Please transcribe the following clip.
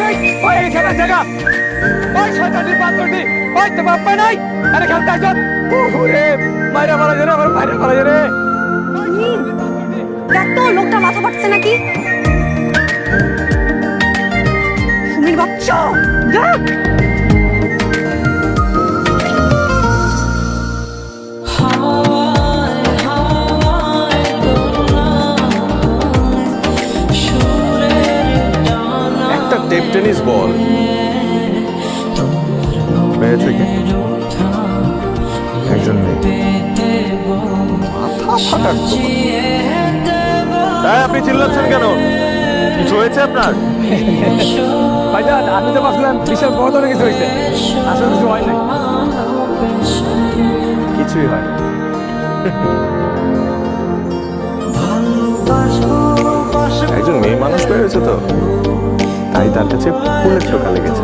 ওই এই খেলার জায়গা ওই শয়তানের পাত্রটি ওই তো বাপ্পা নাই আরে খেলতে আসত ওরে মাইরা মারা যারে আমার মাইরা মারা যারে দেখ তো লোকটা মাথা ফাটছে নাকি সুমির বাচ্চা দেখ একটা টেপ টেনিস বল পেয়েছে কি একজন মেয়ে মাথা ফাটার তো তাই আপনি চিল্লাচ্ছেন কেন কিছু হয়েছে আপনার ভাইজান আমি তো ভাবলাম বিশাল বড় ধরনের কিছু হয়েছে আসলে কিছু হয় নাই কিছুই হয় না। একজন মেয়ে মানুষ পেয়েছে তো তাই তার কাছে ফুলের টোকা লেগেছে